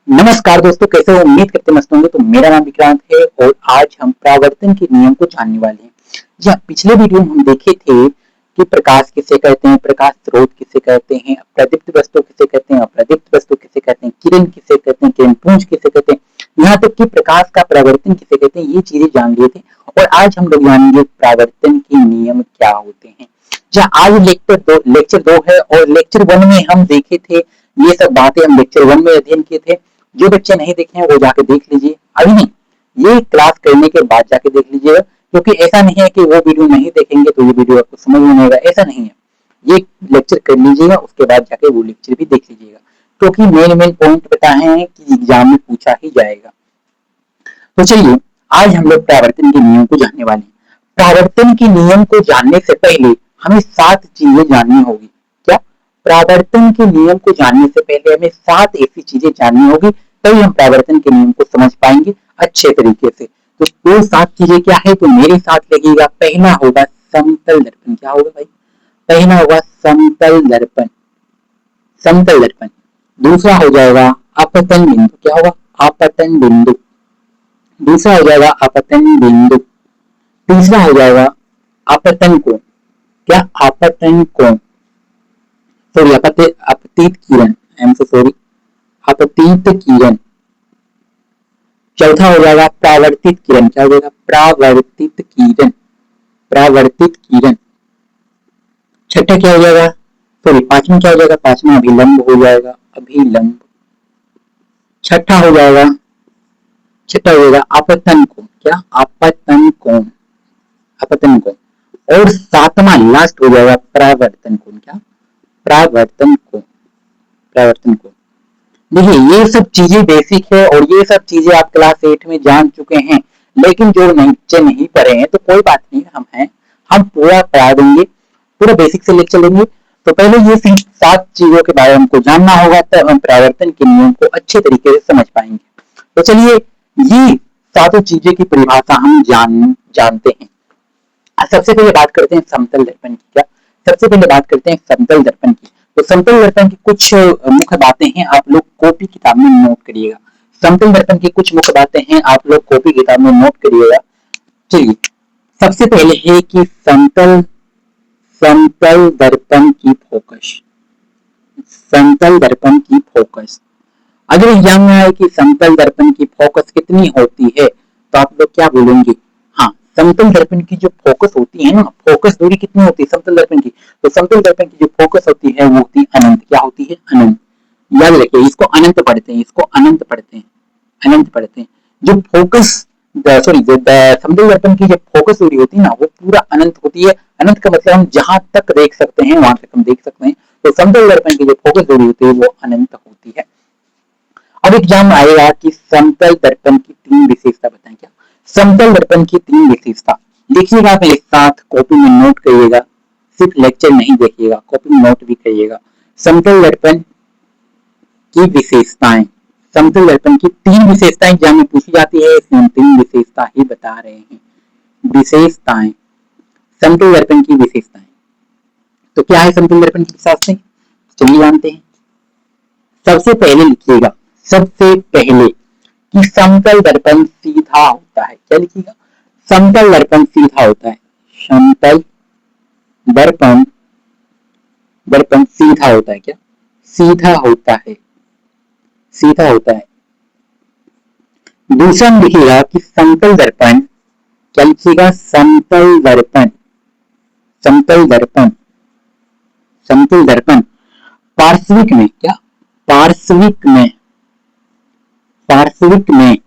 नमस्कार दोस्तों, कैसे हो? उम्मीद करते मस्त होंगे। तो मेरा नाम विक्रांत है और आज हम परावर्तन के नियम को जानने वाले हैं। जी हाँ, पिछले वीडियो में हम देखे थे कि प्रकाश किसे कहते हैं, प्रकाश स्रोत किसे कहते हैं, प्रदीप्त वस्तु किसे कहते हैं, अप्रदीप्त वस्तु किसे कहते हैं, किरण किसे कहते हैं, किरण पुंज किसे कहते हैं, यहाँ तक कि प्रकाश का परावर्तन किसे कहते हैं, ये चीजें जान लिए थे। और आज हम लोग जानेंगे परावर्तन के नियम क्या होते हैं। जहाँ आज लेक्चर दो है और लेक्चर वन में हम देखे थे, ये सब बातें हम लेक्चर वन में अध्ययन किए थे। जो बच्चे नहीं देखे हैं वो जाके देख लीजिए, अभी नहीं, ये क्लास करने के बाद जाके देख लीजिएगा, क्योंकि ऐसा नहीं है कि वो वीडियो नहीं देखेंगे तो ये वीडियो आपको समझ में नहीं आएगा, ऐसा नहीं है। ये लेक्चर कर लीजिएगा, उसके बाद जाके वो लेक्चर भी देख लीजिएगा, क्योंकि मेन पॉइंट बताए हैं कि एग्जाम में पूछा ही जाएगा। तो चलिए, आज हम लोग परावर्तन के नियम को जानने वाले हैं। परावर्तन के नियम को जानने से पहले हमें 7 चीजें जाननी होगी। क्या? परावर्तन के नियम को जानने से पहले हमें 7 ऐसी चीजें जाननी होगी, तभी हम परावर्तन के नियम को समझ पाएंगे अच्छे तरीके से। तो वो 7 चीजें क्या है, तो मेरे साथ लगेगा। पहला होगा समतल दर्पण। क्या होगा भाई? पहला होगा समतल दर्पण, समतल दर्पण। दूसरा हो जाएगा अपतन बिंदु। क्या होगा? अपतन बिंदु। दूसरा हो जाएगा अपतन बिंदु। तीसरा हो जाएगा अपतन कोण। क्या? अपतन कोण, सॉरी, अपतित किरण, आई एम सो सॉरी, अपतित किरण। चौथा हो जाएगा प्रावर्तित किरण। क्या हो जाएगा? प्रावर्तित किरण, प्रावर्तित किरण। छठा क्या हो जाएगा? सॉरी, पांचवा क्या हो जाएगा? पांचवा अभिलंब हो जाएगा, अभिलंब। छठा हो जाएगा, छठा हो जाएगा आपतन कोण। क्या? आपतन कोण, अपतन कोण। और सातवां लास्ट हो जाएगा परावर्तन कोण। क्या? परावर्तन कोण, परावर्तन कोण। देखिए, ये सब चीजें बेसिक है और ये सब चीजें आप क्लास 8 में जान चुके हैं, लेकिन जो बच्चे नहीं पढ़े हैं तो कोई बात नहीं, हम पूरा पढ़ा देंगे, पूरा बेसिक से लेकर चलेंगे। तो पहले ये 7 चीजों के बारे में हमको जानना होगा, तब हम परावर्तन के नियम को अच्छे तरीके से समझ पाएंगे। तो चलिए, ये सातों चीजें की परिभाषा हम जानते हैं। सबसे पहले बात करते हैं समतल दर्पण की। क्या? सबसे पहले बात करते हैं समतल दर्पण की। तो समतल दर्पण की कुछ मुख्य बातें हैं, आप लोग कॉपी किताब में नोट करिएगा। समतल दर्पण की कुछ मुख्य बातें हैं, आप लोग कॉपी किताब में नोट करिएगा। चलिए, सबसे पहले है कि समतल समतल दर्पण की फोकस, समतल दर्पण की फोकस। अगर एग्जाम में आए कि समतल दर्पण की फोकस कितनी होती है, तो आप लोग क्या बोलेंगे? हाँ, समतल दर्पण की जो फोकस होती है ना, फोकस दूरी कितनी होती है समतल दर्पण की? तो समतल दर्पण की जो फोकस होती है वो होती है अनंत। क्या होती है? अनंत। याद रखिए, इसको अनंत पढ़ते हैं, इसको अनंत पढ़ते हैं, अनंत पढ़ते हैं। जो फोकस, सॉरी, समतल दर्पण की जो फोकस दूरी होती है ना, वो पूरा अनंत होती है। अनंत का मतलब हम जहां तक देख सकते हैं वहां तक हम देख सकते हैं। तो समतल दर्पण की जो फोकस दूरी होती है वो अनंत होती है। अब एग्जाम आएगा कि समतल दर्पण की 3 विशेषता बताएं। क्या? समतल दर्पण की 3 विशेषता देखिएगा, मेरे साथ कॉपी में नोट करिएगा, सिर्फ लेक्चर नहीं देखिएगा, कॉपी में नोट भी करिएगा। समतल दर्पण की विशेषताएं, समतल दर्पण की 3 विशेषताएं एग्जाम में पूछी जाती है, इसमें हम 3 विशेषता ही बता रहे हैं। विशेषताएं, समतल दर्पण की विशेषताएं। तो क्या है समतल दर्पण की विशेषताएं? चलिए जानते हैं। सबसे पहले लिखिएगा, सबसे पहले कि समतल दर्पण सीधा होता है। क्या लिखिएगा? समतल दर्पण सीधा होता है। समतल दर्पण, दर्पण सीधा होता है। क्या? सीधा होता है, सीधा होता है। दूसरा लिखिएगा कि समतल दर्पण, क्या लिखिएगा? समतल दर्पण, समतल दर्पण, समतल दर्पण पार्श्विक में। क्या? पार्श्विक में, पार्श्विक में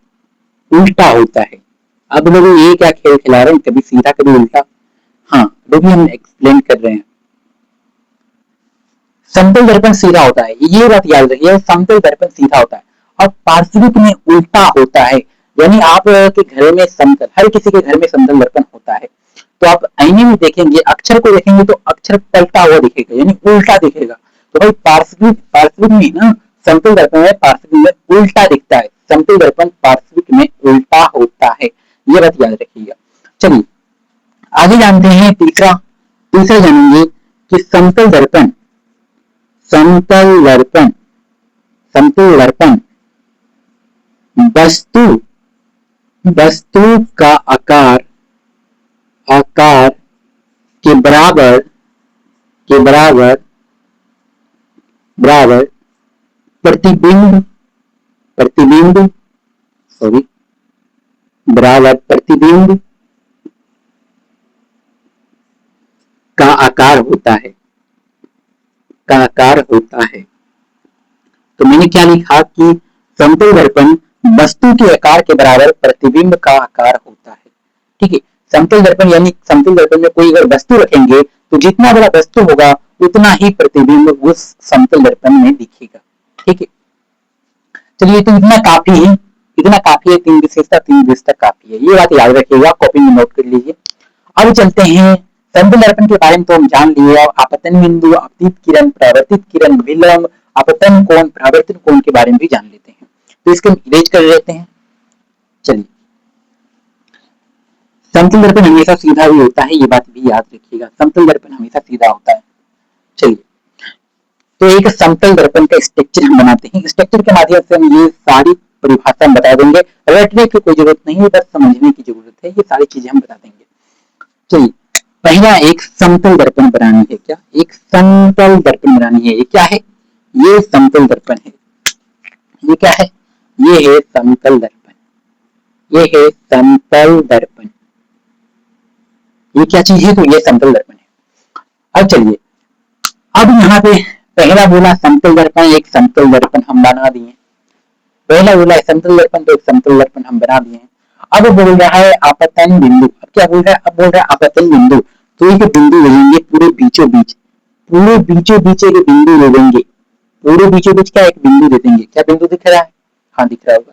उल्टा होता है। अब लोग ये क्या खेल खिला रहे हैं, कभी सीधा कभी उल्टा? हाँ, वो भी हम एक्सप्लेन कर रहे हैं। समतल दर्पण सीधा होता है, ये बात याद रखिए, समतल दर्पण सीधा होता है और पार्श्विक में उल्टा होता है। यानी आप के घर में समतल, हर किसी के घर में समतल दर्पण होता है, तो आप आईने में देखेंगे, अक्षर को देखेंगे तो अक्षर पलटा हुआ दिखेगा, यानी उल्टा दिखेगा। तो भाई पार्श्विक, पार्श्विक में ना समतल दर्पण में पार्श्विक में उल्टा दिखता है, समतल दर्पण पार्श्विक में उल्टा होता है, ये बात याद रखिएगा। चलिए आगे जानते हैं तीसरा, तीसरा जानेंगे कि समतल दर्पण, समतल दर्पण, समतल दर्पण वस्तु वस्तु का आकार आकार के बराबर बराबर प्रतिबिंब बराबर प्रतिबिंब का आकार होता है। तो मैंने क्या लिखा कि समतल दर्पण वस्तु के आकार के बराबर प्रतिबिंब का आकार होता है। ठीक है, समतल दर्पण यानी समतल दर्पण में कोई अगर वस्तु रखेंगे तो जितना बड़ा वस्तु होगा उतना ही प्रतिबिंब उस समतल दर्पण में दिखेगा। ठीक है, चलिए तो इतना काफी है, 3 विशेषता काफी है, ये बात याद रखिएगा, कॉपी में नोट कर लीजिए। अब चलते हैं समतल दर्पण के बारे में। तो हम जान लिए आपतन बिंदु, अपतित किरण, परावर्तित किरण, विलंब, आपतन कोण, परावर्तन कोण के बारे में भी जान लेते हैं। तो इसको इरेज कर लेते हैं। चलिए, समतल दर्पण हमेशा सीधा भी होता है, ये बात भी याद रखिएगा, समतल दर्पण हमेशा सीधा होता है। चलिए, तो एक समतल दर्पण का स्ट्रक्चर हम बनाते हैं। स्ट्रक्चर के माध्यम से हम ये सारी परिभाषा बता देंगे, रटने की कोई जरूरत नहीं है, बस समझने की जरूरत है, ये सारी चीजें हम बता देंगे। चलिए, पहला एक समतल दर्पण बनानी है। क्या एक समतल दर्पण बनानी है? ये क्या है? ये समतल दर्पण है। ये क्या है? ये है समतल दर्पण। ये है समतल दर्पण। ये क्या चीज है? तो ये समतल दर्पण है। अब चलिए, अब यहाँ पे पहला बोला समतल दर्पण, एक समतल दर्पण हम बना दिए। पहला बोला समतल दर्पण, तो एक समतल दर्पण हम बना दिए। अब बोल रहा है आपतन बिंदु। अब क्या बोल रहा है? अब बोल रहा है आपतन बिंदु। तो एक बिंदु ले लेंगे पूरे बीचों बीच एक बिंदु ले लेंगे। पूरे बीचों बीच क्या एक बिंदु दे देंगे। क्या बिंदु दिख रहा है? हाँ, दिख रहा होगा।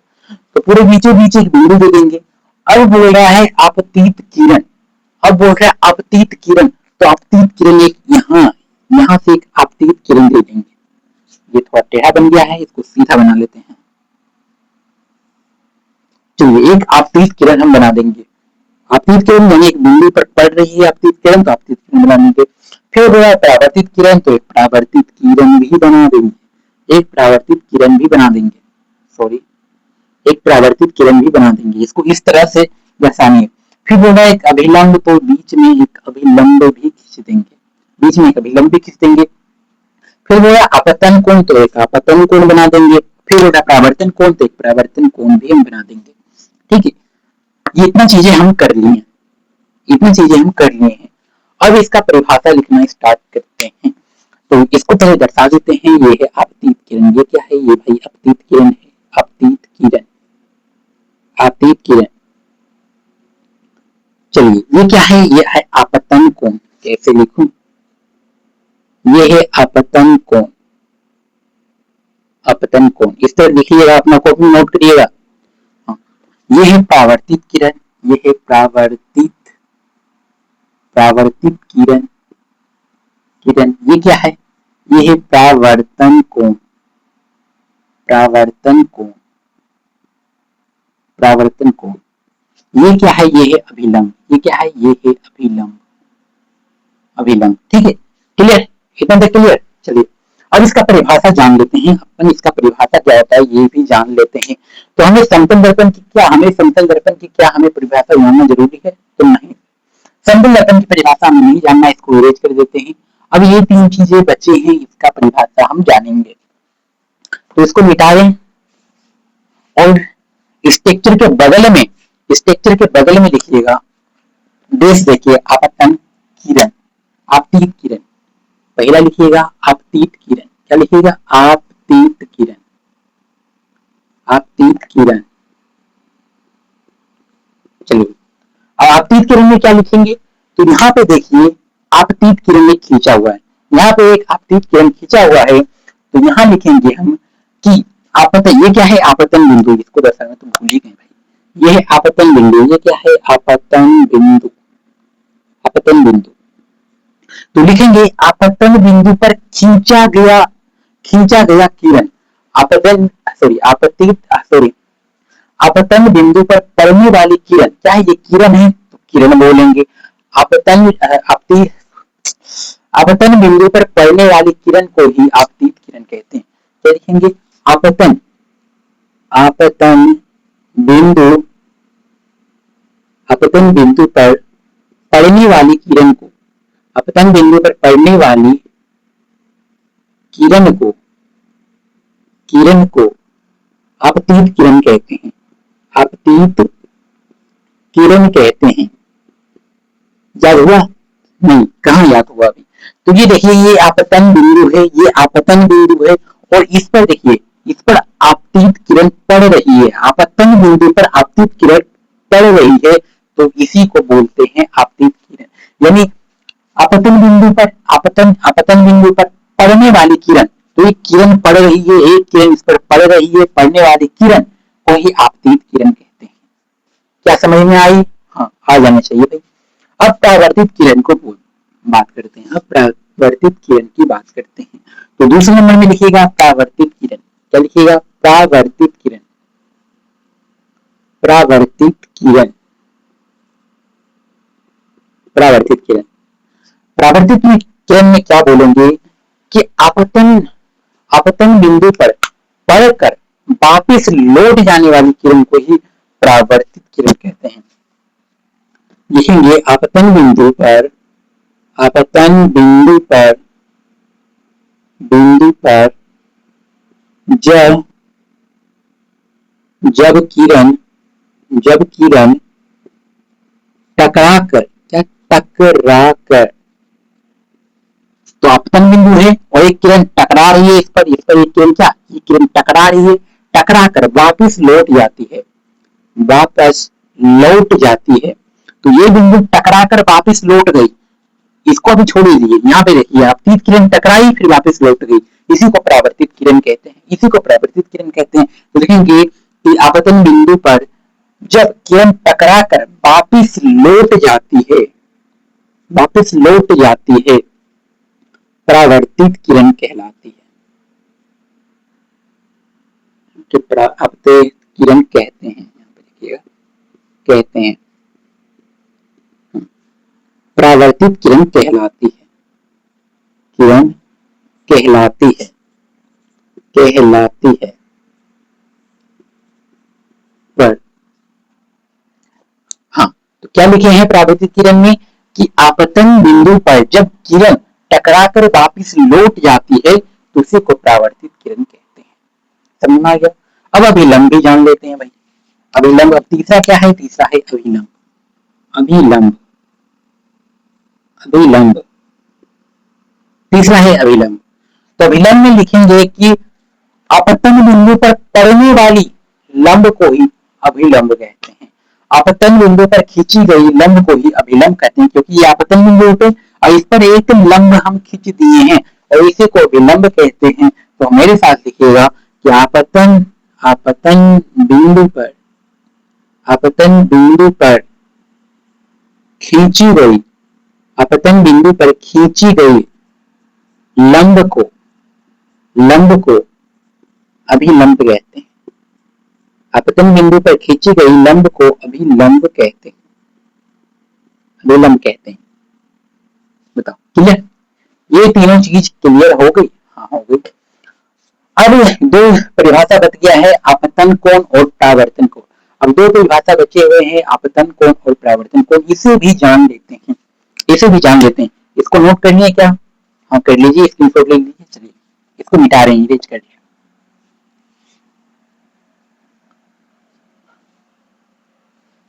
तो पूरे बीचों बीच एक बिंदु दे देंगे। अब बोल रहा है आपतित किरण। अब बोल रहा है आपतित किरण, तो आपतित किरण एक यहाँ से एक आपतित किरण दे देंगे। ये थोड़ा टेढ़ा बन गया है, इसको सीधा बना लेते हैं। चलिए, एक आपतित किरण हम बना देंगे। आपतित किरण यानी एक बिंदु पर पड़ रही है आपतित किरण, तो आपतित किरण बना देंगे। फिर बोला परावर्तित किरण, तो एक परावर्तित किरण भी बना देंगे। एक परावर्तित किरण भी बना देंगे। इसको इस तरह से दर्शाएंगे। फिर बोला एक अभिलंब, तो बीच में एक अभिलंब भी खींच देंगे। फिर बोला आपतन कोण, तो एक आपतन कोण बना देंगे। फिर बोला परावर्तन कोण, तो एक परावर्तन कोण भी हम बना देंगे। ठीक है, ये इतना चीजें हम कर लिए हैं। अब इसका परिभाषा लिखना स्टार्ट करते हैं। तो इसको पहले दर्शा देते हैं। ये है आपतित किरण। ये क्या है? ये भाई आपतित किरण है। आपतित किरण। चलिए, ये क्या है? ये है आपतन कोण। कैसे लिखूं? ये है आपतन कोण। इस तरह लिखिएगा, अपना कॉपी नोट करिएगा। ये है परावर्तित किरण। ये है परावर्तित किरण। ये क्या है? ये है परावर्तन कोण। ये क्या है? ये है अभिलंब। ठीक है, क्लियर? इतना तक क्लियर? चलिए, अब इसका परिभाषा जान लेते हैं। अपन इसका परिभाषा क्या होता है ये भी जान लेते हैं। तो हमें समतल दर्पण की क्या हमें परिभाषा जानना जरूरी है? तो नहीं, समतल दर्पण की परिभाषा हमें नहीं जानना, इसको इरेज कर देते हैं। अब ये 3 चीजें बचे हैं, इसका परिभाषा हम जानेंगे। तो इसको मिटाएं और स्ट्रक्चर के बगल में लिखिएगा, देश देखिए आपतन किरण, आपतित किरण। पहला लिखिएगा आपतित किरण। क्या लिखिएगा? आपतित किरण। चलिए, अब आपतित किरण में क्या लिखेंगे? तो यहाँ पे देखिए आपतित किरण में खींचा हुआ है। यहाँ पे एक आपतित किरण खींचा हुआ है, तो यहाँ लिखेंगे हम कि आपतन। ये क्या है? आपतन बिंदु। इसको दर्शाना तो भूल ही गए भाई। ये है आपतन बिंदु। ये क्या है? आपतन बिंदु। तो लिखेंगे आपतन बिंदु पर खींचा गया किरण। आपतन बिंदु पर पड़ने वाली किरण। क्या है? ये किरण है, तो किरण बोलेंगे। आपतन बिंदु पर पड़ने वाली किरण को ही आपतित किरण कहते हैं। क्या लिखेंगे? आपतन बिंदु अपतन बिंदु पर पड़ने वाली किरण को, अपतन बिंदु पर पड़ने वाली किरण को आपतित किरण कहते हैं, आपतित किरण कहते हैं। याद हुआ? नहीं, कहाँ याद हुआ अभी? तो ये देखिए, ये आपतन बिंदु है, ये आपतन बिंदु है, और इस पर देखिए, इस पर आपतित किरण पड़ रही है, आपतन बिंदु पर आपतित किरण पड़ रही है, तो इसी को बोलते हैं आपतित किरण। यानी आपतन बिंदु पर आपतन बिंदु पर पड़ने वाली किरण, तो एक किरण पड़ रही है, एक किरण इस पर पड़ रही है, पड़ने वाली किरण को ही आपतित किरण कहते हैं। क्या समझ में आई? हाँ, आ जाना चाहिए भाई। अब परावर्तित किरण को बात करते हैं, अब परावर्तित किरण की बात करते हैं। तो दूसरे नंबर में लिखिएगा परावर्तित किरण। क्या लिखिएगा? परावर्तित किरण, परावर्तित किरण, परावर्तित किरण। परावर्तित किरण में क्या बोलेंगे कि आपतन बिंदु पर पड़कर वापस लौट जाने वाली किरण को ही परावर्तित किरण कहते हैं। लिखेंगे आपतन बिंदु पर जब किरण टकराकर, तो आपतन बिंदु है और एक किरण टकरा रही है, इस पर एक किरण क्या, ये किरण टकरा रही है, टकरा कर वापस लौट जाती है, वापस लौट जाती है। तो ये बिंदु टकरा कर वापस लौट गई, इसको अभी छोड़ दीजिए। यहाँ पे देखिए, आपतित किरण टकराई फिर वापस लौट गई, इसी को परावर्तित किरण कहते हैं, इसी को परावर्तित किरण कहते हैं। तो देखेंगे कि आपतन बिंदु पर जब किरण टकरा कर वापस लौट जाती है, परावर्तित किरण कहलाती है, आपतित किरण कहते हैं। यहाँ पे देखिएगा, कहते हैं परावर्तित किरण कहलाती है, किरण कहलाती है। पर हाँ, तो क्या लिखे हैं परावर्तित किरण में कि आपतन बिंदु पर जब किरण टकराकर वापस लौट जाती है, तो उसी को परावर्तित किरण कहते हैं। समझ में आ गया? अब अभिलंब भी जान लेते हैं भाई। अभिलंब, अब तीसरा क्या है? तीसरा है अभिलंब। तीसरा है अभिलंब। तो अभिलंब में लिखेंगे कि आपतन बिंदु पर पड़ने वाली लंब को ही अभिलंब कहते हैं। आपतन बिंदु पर खींची गई लंब को ही अभिलंब कहते हैं, क्योंकि ये आपतन बिंदु पे और इस पर एक लंब हम खींच दिए हैं और इसी को अभिलंब कहते हैं। तो मेरे साथ लिखिएगा कि आपतन बिंदु पर खींची गई लंब को अभिलंब कहते हैं। आपतन बिंदु पर खींची गई लंब को अभिलंब कहते हैं, अभिलंब कहते हैं। बताओ, क्लियर? ये तीनों चीज क्लियर हो गई? हाँ, हो गई। अब दो परिभाषा बच गया है, आपतन कोण और परावर्तन कोण। अब दो परिभाषा बचे हुए हैं, आपतन कोण और परावर्तन कोण। इसे भी जान लेते हैं, इसको नोट करनी है क्या? हाँ, कर लीजिए, स्क्रीनशॉट ले लीजिए। चलिए, इसको मिटा रहे हैं, इरेज कर लिया।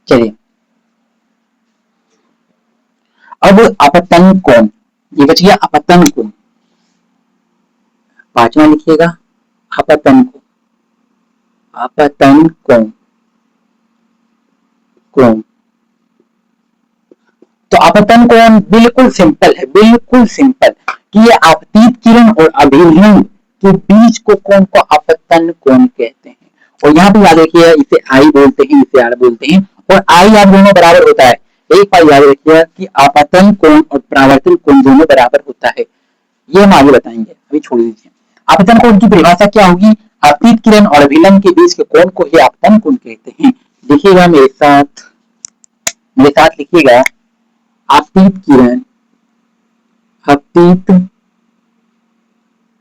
चलिए, अब आपतन कोण, ये बच गया आपतन कोण। पांचवा लिखिएगा आपतन कोण। तो आपतन कोण बिल्कुल सिंपल है, कि ये आपतित किरण और अभिलंब के बीच को कोण को आपतन कोण कहते हैं। और यहाँ पे याद रखिए, इसे आई बोलते हैं, इसे आर बोलते हैं, और आई आर दोनों बराबर होता है। एक बार याद रखिए कि आपतन कोण और परावर्तन कोण दोनों बराबर होता है। ये हम आगे बताएंगे, अभी छोड़ दीजिए। आपतन कोण की परिभाषा क्या होगी? आपतित किरण और अभिलंब के बीच के कोण को ही आपतन कोण कहते हैं। देखिएगा मेरे साथ लिखिएगा, आपतित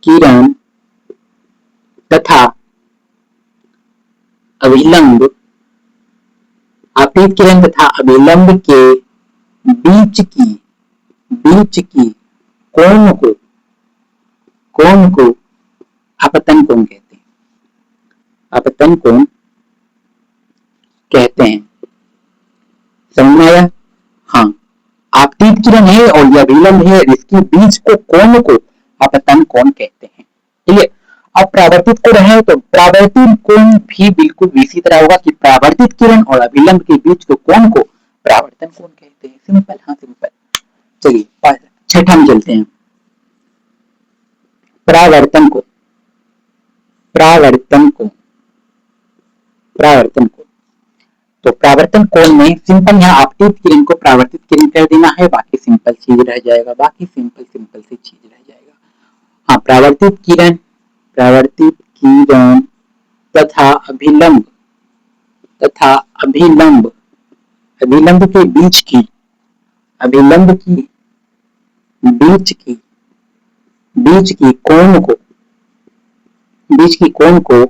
किरण तथा अभिलंब आपतित किरण तथा अभिलंब के बीच की कोण को आपतन कोण कहते हैं। आपतन कोण कहते हैं। समझ में आया? हाँ, आपतित किरण है और यह अभिलंब है, इसके बीच को कोण को आपतन कोण कहते हैं। ठीक है। अब प्रावर्तित कोण है तो प्रावर्तित कोण भी बिल्कुल इसी तरह होगा कि प्रावर्तित किरण और अभिलंब के बीच के कोण को प्रावर्तन कोण कहते हैं। सिंपल, हाँ सिंपल। चलिए छठा में चलते हैं। प्रावर्तन कोण। तो प्रावर्तन कोण में सिंपल यहाँ आपतित किरण को प्रावर्तित किरण कर देना है, बाकी सिंपल चीज रह जाएगा। सी चीज रह जाएगा। हाँ, प्रावर्तित किरण तथा अभिलंब के बीच की कोण को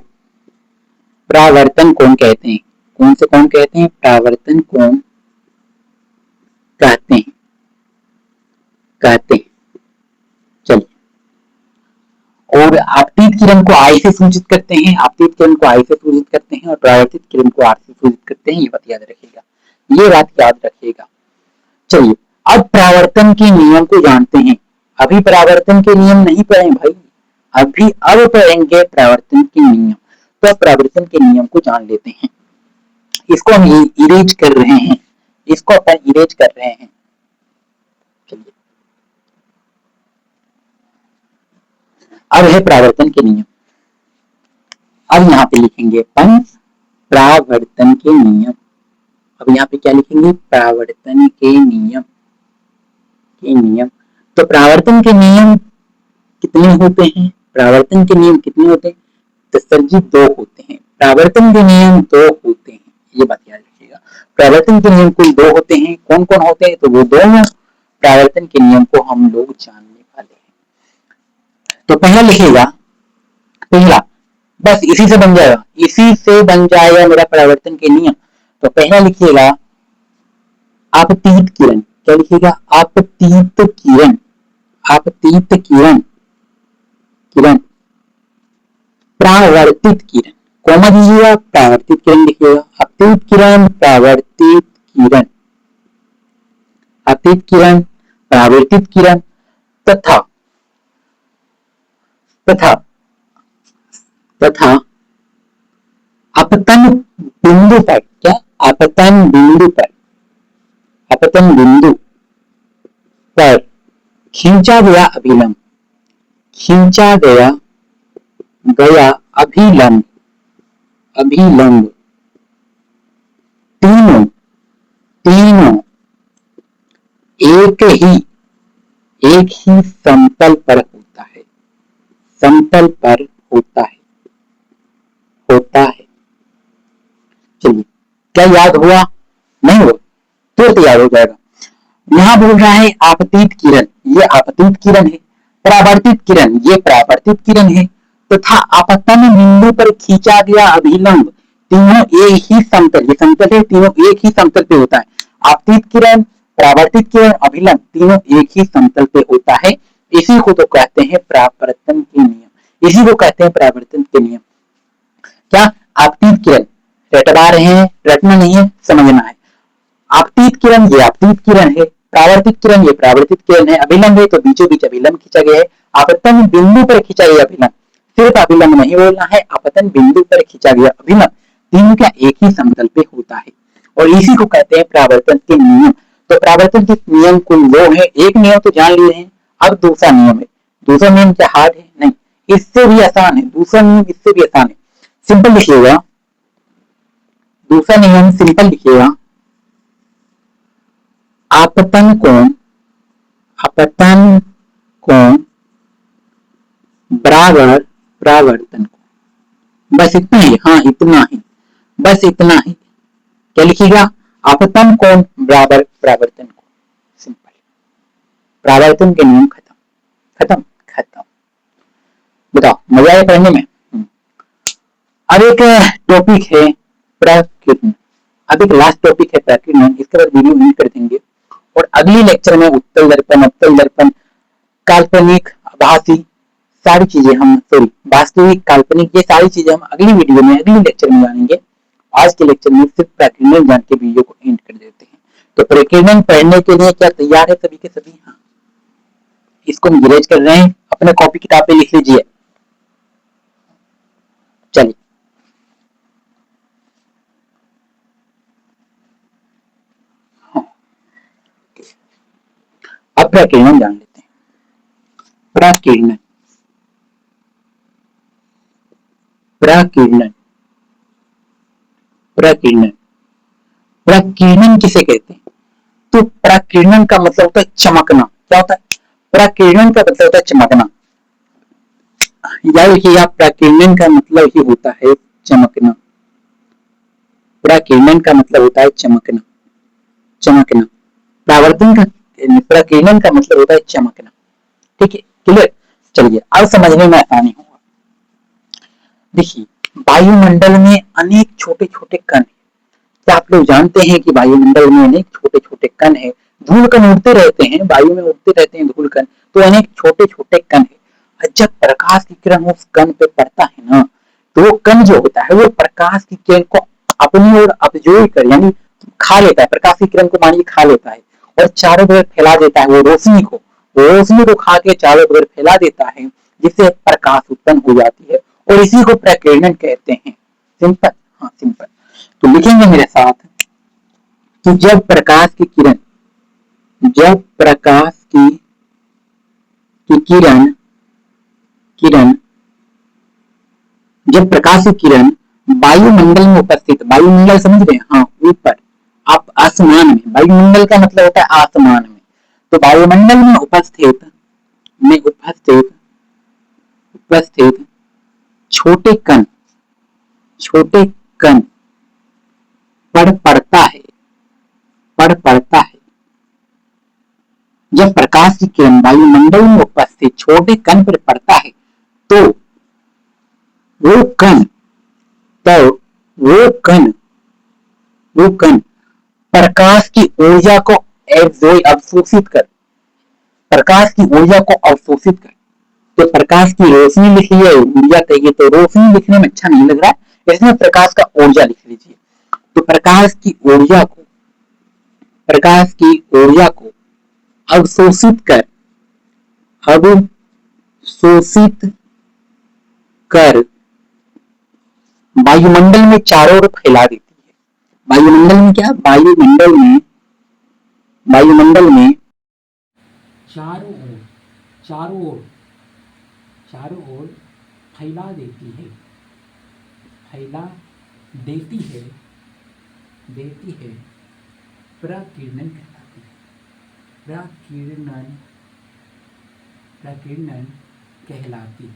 प्रावर्तन कोण कहते हैं। कौन से कोण कहते हैं? प्रावर्तन कोण कहते हैं। चलिए, और आपतित किरण को आई से सूचित करते हैं, और प्रावर्तित किरण को आर से सूचित करते हैं। ये बात याद रखिएगा। चलिए, अब प्रावर्तन के नियम को जानते हैं। अभी प्रावर्तन के नियम नहीं पढ़े भाई, अब पढ़ेंगे प्रावर्तन के नियम। तो प्रावर्तन के नियम को जान लेते हैं। इसको हम इरेज कर रहे हैं। चलिए, अब है प्रावर्तन के नियम। अब यहाँ पे लिखेंगे पंच प्रावर्तन के नियम। अब यहाँ पे क्या लिखेंगे? प्रावर्तन के नियम। तो प्रावर्तन के नियम कितने होते हैं? तो सर जी 2 होते हैं। प्रावर्तन के नियम 2 होते हैं, ये बात याद रखिएगा। प्रावर्तन के नियम कुल 2 होते हैं। कौन कौन होते हैं? तो वो दोनों प्रावर्तन के नियम को हम लोग जानने वाले हैं। तो पहला लिखिएगा, बस इसी से बन जाएगा मेरा प्रावर्तन के नियम। तो पहला लिखिएगा आपतित किरण। क्या लिखिएगा? आपतित किरण प्रावर्तित किरण। कॉमा दीजिएगा, प्रावर्तित किरण लिखिएगा। आपतित किरण, प्रावर्तित किरण तथा अपतन बिंदु पर। क्या? अपतन बिंदु पर खींचा गया अभिलंब तीनों एक ही समतल पर होता है। चलिए, क्या याद हुआ? नहीं हुआ? तुरंत याद हो जाएगा। यहाँ बोल रहा है आपतित किरण, ये आपतित किरण है। प्रावर्तित किरण, ये प्रावर्तित किरण है। तथा आपतन बिंदु पर खींचा गया अभिलंब तीनों एक ही समतल, ये समतल है, तीनों एक ही समतल पे होता है। आपतित किरण, प्रावर्तित किरण, अभिलंब तीनों एक ही समतल पे होता है। इसी को तो कहते हैं प्रावर्तन के नियम। क्या? आपतित किरण रटवा रहे हैं, रटना नहीं है, समझना है। आपतित किरण, ये आपतित किरण है। प्रावर्तित किरण, ये प्रावर्तित किरण है। अभिलंब है तो बीचों बीच अभिलंब खींचा गया है। आपतन बिंदु पर खींचा गया अभिलंब, सिर्फ अभिलंब नहीं बोलना है, आपतन बिंदु पर खींचा गया अभिलंब तीनों का एक ही समतल पे होता है, और इसी को कहते हैं प्रावर्तन के नियम। तो प्रावर्तन के नियम कुल 2 है। एक नियम तो जान लिए हैं, अब दूसरा नियम है। दूसरा नियम क्या हार्ड है? नहीं, इससे भी आसान है। दूसरा नियम इससे भी आसान है। सिंपल लिखिएगा, दूसरा नियम सिंपल लिखिएगा। आपतन कोण बराबर प्रावर्तन कोण। बस इतना ही। हाँ, इतना ही, बस इतना ही। क्या लिखिएगा? आपतन कोण बराबर प्रावर्तन कोण। सिंपल। प्रावर्तन के नियम खत्म। बताओ, मजा आया पढ़ने में? अब एक टॉपिक है प्रकीर्णन। अब एक लास्ट टॉपिक है प्रकीर्णन, इसके बाद वीडियो एंड कर देंगे और अगली लेक्चर में उत्तल दर्पण, अवतल दर्पण, काल्पनिक, आभासी, सारी चीजें हम वास्तविक, काल्पनिक, ये सारी चीजें हम अगली वीडियो में, अगली लेक्चर में जानेंगे। आज के लेक्चर में सिर्फ प्रकीर्णन जान के वीडियो को एंड कर देते हैं। तो प्रकीर्णन पढ़ने के लिए क्या तैयार है सभी के सभी? हाँ, इसको हम गिरेज कर रहे हैं, अपने कॉपी किताब पे लिख लीजिए। चलिए अब प्रकीर्णन जान लेते हैं। प्रकीर्णन, प्रकीर्णन, प्रकीर्णन, प्रकीर्णन किसे कहते हैं? तो प्रकीर्णन का मतलब होता है चमकना। क्या होता है? प्रकीर्णन का मतलब होता है चमकना। याद रखिएगा, प्रकीर्णन का मतलब ही होता है चमकना। प्रकीर्णन का मतलब होता है चमकना, चमकना। परावर्तन का, प्रकीर्णन का मतलब होता है चमकना। ठीक है, क्लियर? चलिए अब समझने में आसानी होगा। देखिए, वायुमंडल में अनेक छोटे छोटे कण हैं। क्या आप लोग जानते हैं कि वायुमंडल में अनेक छोटे छोटे कण है? धूल कण उड़ते रहते हैं, वायु में उड़ते रहते हैं धूल कण, तो अनेक छोटे छोटे कण है। जब प्रकाश की किरण उस कण पे पड़ता है ना, तो वो कण जो होता है वो प्रकाश की किरण को अपनी ओर अब्जॉर्ब कर, यानी खा लेता है। प्रकाश की किरण को मानिए खा लेता है और चारों तरफ फैला देता है। वो रोशनी को खा के चारों तरफ फैला देता है, जिससे प्रकाश उत्पन्न हो जाती है और इसी को प्रकीर्णन कहते हैं। सिंपल? हाँ सिंपल। तो लिखेंगे मेरे साथ कि जब प्रकाश की किरण, जब प्रकाश की किरण किरण जब प्रकाश की किरण वायुमंडल में उपस्थित, वायुमंडल समझ रहे हैं? हाँ, ऊपर, आप आसमान में, वायुमंडल का मतलब होता है आसमान में। तो वायुमंडल में उपस्थित उपस्थित छोटे कण पर पड़ता है। जब प्रकाश की किरण वायुमंडल में उपस्थित छोटे कण पर पड़ता है तो वो कण प्रकाश की ऊर्जा को अवशोषित कर, प्रकाश की ऊर्जा को अवशोषित कर। तो प्रकाश की रोशनी लिख लिया, ऊर्जा कहिए तो रोशनी लिखने में अच्छा नहीं लग रहा है, इसमें प्रकाश का ऊर्जा लिख लीजिए। तो प्रकाश की ऊर्जा को अवशोषित कर वायुमंडल में चारों ओर फैला देती है। वायुमंडल में क्या? वायुमंडल में चारों ओर फैला देती है, प्रकीर्णन कहलाती है। प्रकीर्णन कहलाती है।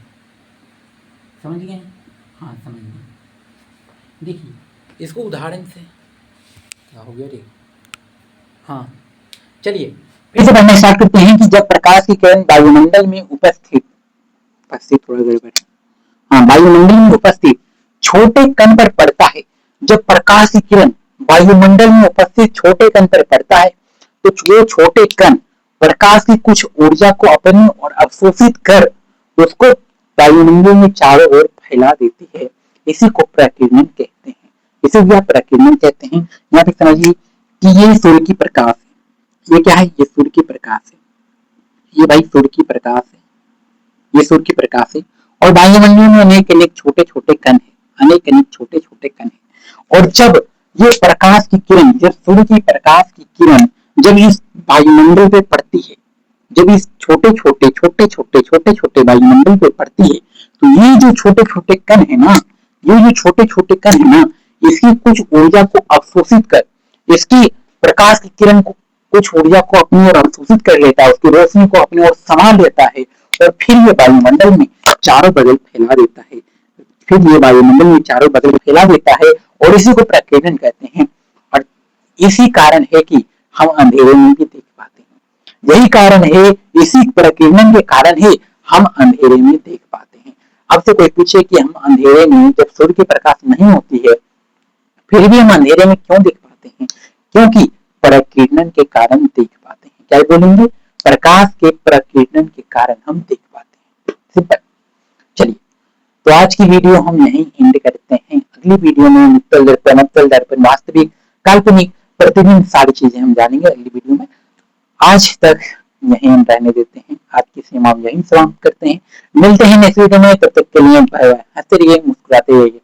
समझ गए? हाँ समझ गए। देखिए इसको उदाहरण से, क्या हो गया रे? हाँ चलिए फिर से पढ़ना स्टार्ट करते हैं कि जब प्रकाश की किरण वायुमंडल में उपस्थित थोड़ा गड़बड़ है। हाँ, वायुमंडल में उपस्थित छोटे कण पर पड़ता है। जब प्रकाश की किरण वायुमंडल में उपस्थित छोटे कण पर पड़ता है तो वो छोटे कण प्रकाश की कुछ ऊर्जा को अपनी और अवशोषित कर उसको वायुमंडल में चारों ओर फैला देती है। इसी को प्रकीर्णन कहते हैं। इसे भी आप प्रकीर्णन कहते हैं। यहाँ पे समझिए कि ये सूर्य की प्रकाश है। ये क्या है? ये सूर्य की प्रकाश है। ये भाई सूर्य की प्रकाश है, ये सूर्य की प्रकाश है। और वायुमंडल में अनेक अनेक छोटे छोटे कण है, अनेक अनेक छोटे छोटे कण है। और जब ये प्रकाश की किरण, जब सूर्य की प्रकाश की किरण जब इस वायुमंडल पे पड़ती है, जब इस छोटे छोटे वायुमंडल पे पड़ती है, तो ये जो छोटे छोटे कण है ना, ये जो छोटे छोटे कण है ना, इसकी कुछ ऊर्जा को अवशोषित कर, इसकी प्रकाश की किरण को कुछ ऊर्जा को अपनी ओर अवशोषित कर लेता है, उसकी रोशनी को अपनी ओर समा लेता है और फिर ये वायुमंडल में चारों बगल फैला देता है। और इसी को प्रकीर्णन कहते हैं। और इसी कारण है कि हम अंधेरे में भी देख पाते हैं। यही कारण है, इसी प्रकीर्णन के कारण ही हम अंधेरे में देख पाते हैं। अब से कोई पूछे कि हम अंधेरे में, जब सूर्य की प्रकाश नहीं होती है फिर भी हम अंधेरे में क्यों देख पाते हैं? क्योंकि प्रकीर्णन के कारण देख पाते हैं। क्या बोलेंगे? प्रकाश के प्रकीर्णन के कारण हम देख पाते हैं। सिंपल। चलिए, तो आज की वीडियो हम यहीं एंड करते हैं। अगली वीडियो में उत्तल दर्पण, अवतल दर्पण, वास्तविक, काल्पनिक, प्रतिबिंब सारी चीजें हम जानेंगे अगली वीडियो में। आज तक यहीं हम रहने देते हैं। आज की सीमा हम यहीं समाप्त करते हैं। मिलते हैं नेक्स्ट वीडियो में, तब तक के लिए बाय बाय। हंसते रहिए, मुस्कुराते रहिए।